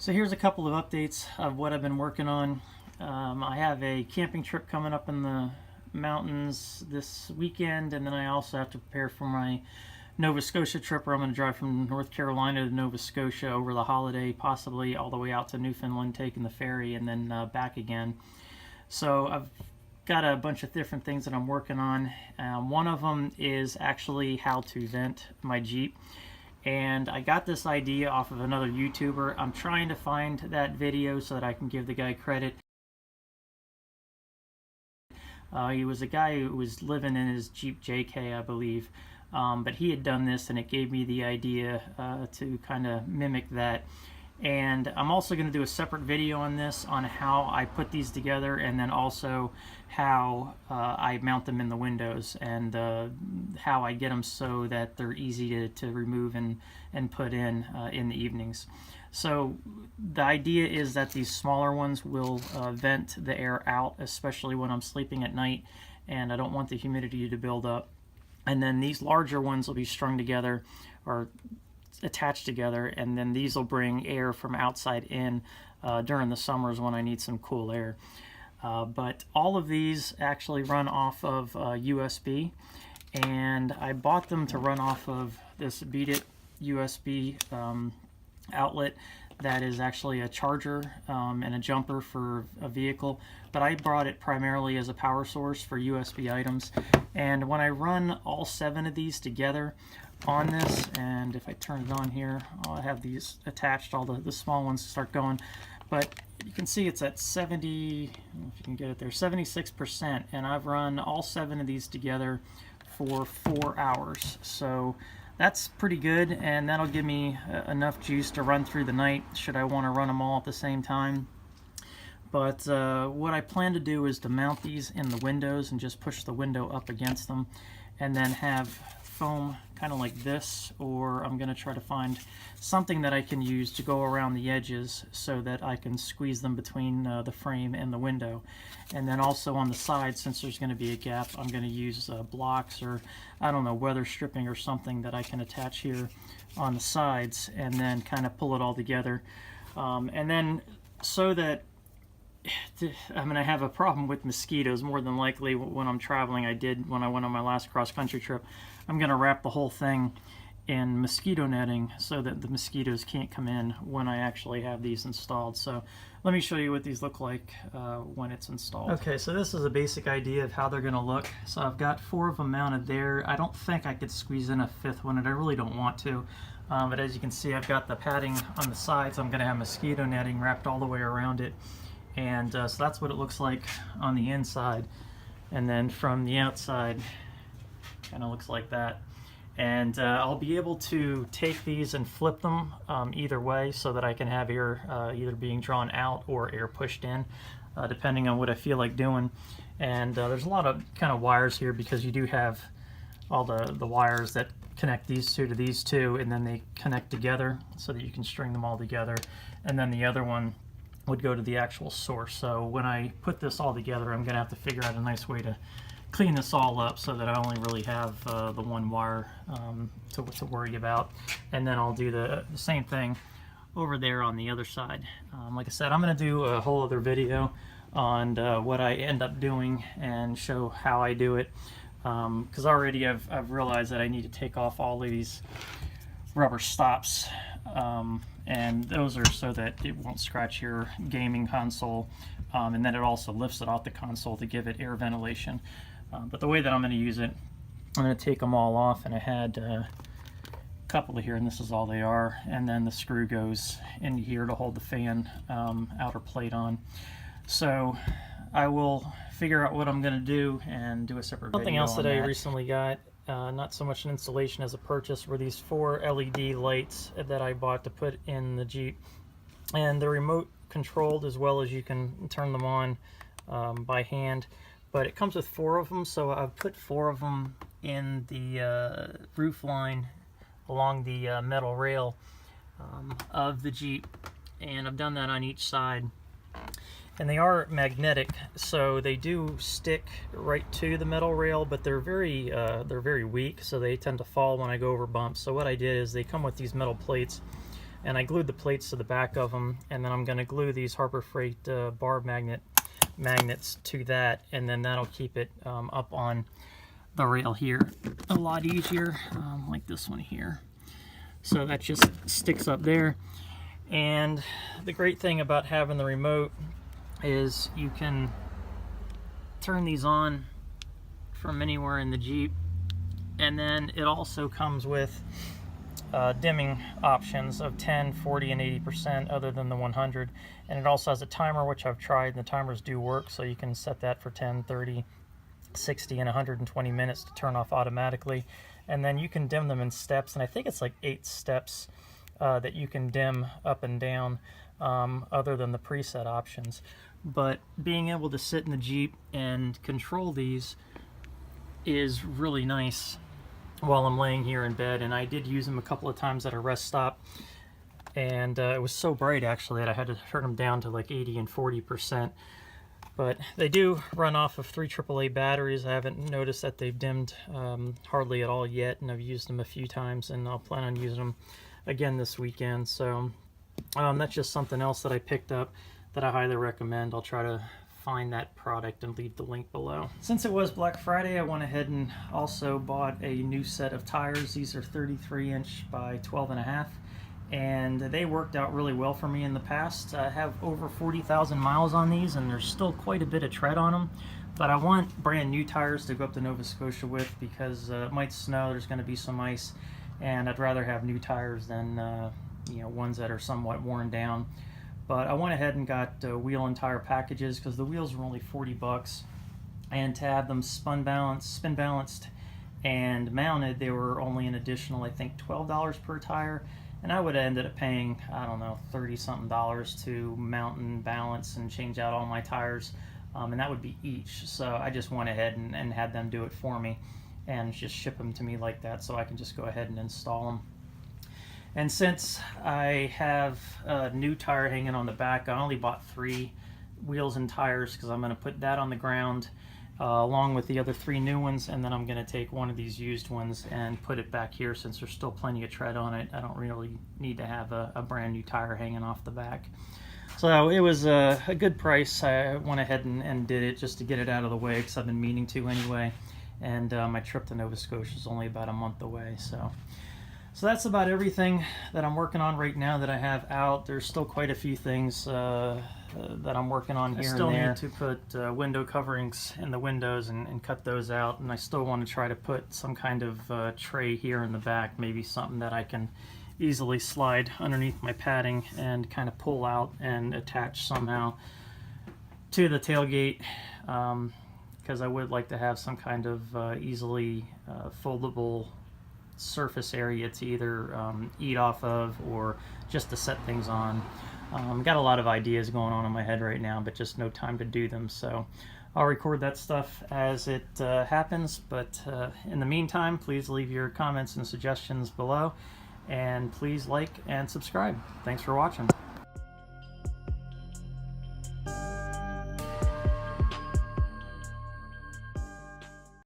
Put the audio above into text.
So here's a couple of updates of what I've been working on. I have a camping trip coming up in the mountains this weekend, and then I also have to prepare for my Nova Scotia trip where I'm going to drive from North Carolina to Nova Scotia over the holiday, possibly all the way out to Newfoundland, taking the ferry, and then back again. So I've got a bunch of different things that I'm working on. One of them is actually how to vent my Jeep. And I got this idea off of another YouTuber. I'm trying to find that video so that I can give the guy credit. He was a guy who was living in his Jeep JK, I believe. But he had done this, and it gave me the idea to kind of mimic that. And I'm also going to do a separate video on this, on how I put these together, and then also how I mount them in the windows, and how I get them so that they're easy to remove and put in the evenings. So the idea is that these smaller ones will vent the air out, especially when I'm sleeping at night and I don't want the humidity to build up. And then these larger ones will be strung together or attached together, and then these will bring air from outside in during the summers when I need some cool air. But all of these actually run off of USB, and I bought them to run off of this BFGoodrich USB outlet that is actually a charger and a jumper for a vehicle, but I brought it primarily as a power source for USB items. And when I run all 7 of these together on this, and if I turn it on here, I'll have these attached, all the small ones start going, but you can see it's at 70, if you can get it there, 76%, and I've run all 7 of these together for 4 hours. So that's pretty good, and that'll give me enough juice to run through the night should I want to run them all at the same time. But what I plan to do is to mount these in the windows and just push the window up against them, and then have foam kind of like this, or I'm going to try to find something that I can use to go around the edges so that I can squeeze them between the frame and the window. And then also on the side, since there's going to be a gap, I'm going to use blocks, or I don't know, weather stripping or something that I can attach here on the sides, and then kind of pull it all together. And then so that I'm going to have a problem with mosquitoes more than likely when I'm traveling. I did when I went on my last cross-country trip. I'm going to wrap the whole thing in mosquito netting so that the mosquitoes can't come in when I actually have these installed. So let me show you what these look like when it's installed. Okay, so this is a basic idea of how they're going to look. So I've got 4 of them mounted there. I don't think I could squeeze in a 5th one, and I really don't want to. But as you can see, I've got the padding on the sides. I'm going to have mosquito netting wrapped all the way around it. And so that's what it looks like on the inside, and then from the outside kind of looks like that. And I'll be able to take these and flip them either way, so that I can have air either being drawn out or air pushed in, depending on what I feel like doing. And there's a lot of kind of wires here, because you do have all the wires that connect these two to these two, and then they connect together so that you can string them all together, and then the other one would go to the actual source. So when I put this all together, I'm going to have to figure out a nice way to clean this all up so that I only really have the one wire to worry about. And then I'll do the same thing over there on the other side. Like I said, I'm going to do a whole other video on what I end up doing and show how I do it, because already I've realized that I need to take off all of these rubber stops, and those are so that it won't scratch your gaming console, and then it also lifts it off the console to give it air ventilation. But the way that I'm going to use it, I'm going to take them all off, and I had a couple of here, and this is all they are, and then the screw goes in here to hold the fan outer plate on. So I will figure out what I'm going to do and do a separate video. Something else that I recently got, not so much an installation as a purchase, were these 4 LED lights that I bought to put in the Jeep. And they're remote controlled, as well as you can turn them on by hand. But it comes with 4 of them, so I've put 4 of them in the roof line along the metal rail of the Jeep, and I've done that on each side. And they are magnetic, so they do stick right to the metal rail, but they're very weak, so they tend to fall when I go over bumps. So what I did is they come with these metal plates and I glued the plates to the back of them, and then I'm going to glue these Harbor Freight bar magnets to that, and then that'll keep it up on the rail here a lot easier, like this one here. So that just sticks up there. And the great thing about having the remote is you can turn these on from anywhere in the Jeep, and then it also comes with dimming options of 10, 40, and 80% other than the 100. And it also has a timer, which I've tried, and the timers do work, so you can set that for 10, 30, 60, and 120 minutes to turn off automatically. And then you can dim them in steps, and I think it's like 8 steps that you can dim up and down, other than the preset options. But being able to sit in the Jeep and control these is really nice while I'm laying here in bed. And I did use them a couple of times at a rest stop, and it was so bright actually that I had to turn them down to like 80 and 40%. But they do run off of 3 AAA batteries. I haven't noticed that they've dimmed hardly at all yet, and I've used them a few times, and I'll plan on using them again this weekend. So that's just something else that I picked up that I highly recommend. I'll try to find that product and leave the link below. Since it was Black Friday, I went ahead and also bought a new set of tires. These are 33" by 12.5, and they worked out really well for me in the past. I have over 40,000 miles on these, and there's still quite a bit of tread on them, but I want brand new tires to go up to Nova Scotia with, because it might snow, there's going to be some ice, and I'd rather have new tires than ones that are somewhat worn down. But I went ahead and got wheel and tire packages, because the wheels were only 40 bucks, and to have them spin balanced and mounted, they were only an additional, I think, $12 per tire. And I would have ended up paying, I don't know, $30-something to mount and balance and change out all my tires, and that would be each. So I just went ahead and had them do it for me, and just ship them to me like that, so I can just go ahead and install them. And since I have a new tire hanging on the back, I only bought 3 wheels and tires, because I'm going to put that on the ground along with the other 3 new ones, and then I'm going to take one of these used ones and put it back here. Since there's still plenty of tread on it, I don't really need to have a brand new tire hanging off the back. So it was a good price. I went ahead and did it just to get it out of the way, because I've been meaning to anyway, and my trip to Nova Scotia is only about a month away. So that's about everything that I'm working on right now that I have out. There's still quite a few things that I'm working on here and there. I still need to put window coverings in the windows and cut those out, and I still want to try to put some kind of tray here in the back, maybe something that I can easily slide underneath my padding and kind of pull out and attach somehow to the tailgate, because I would like to have some kind of easily foldable surface area to either eat off of or just to set things on. Got a lot of ideas going on in my head right now, but just no time to do them, so I'll record that stuff as it happens. But in the meantime, please leave your comments and suggestions below, and please like and subscribe. Thanks for watching.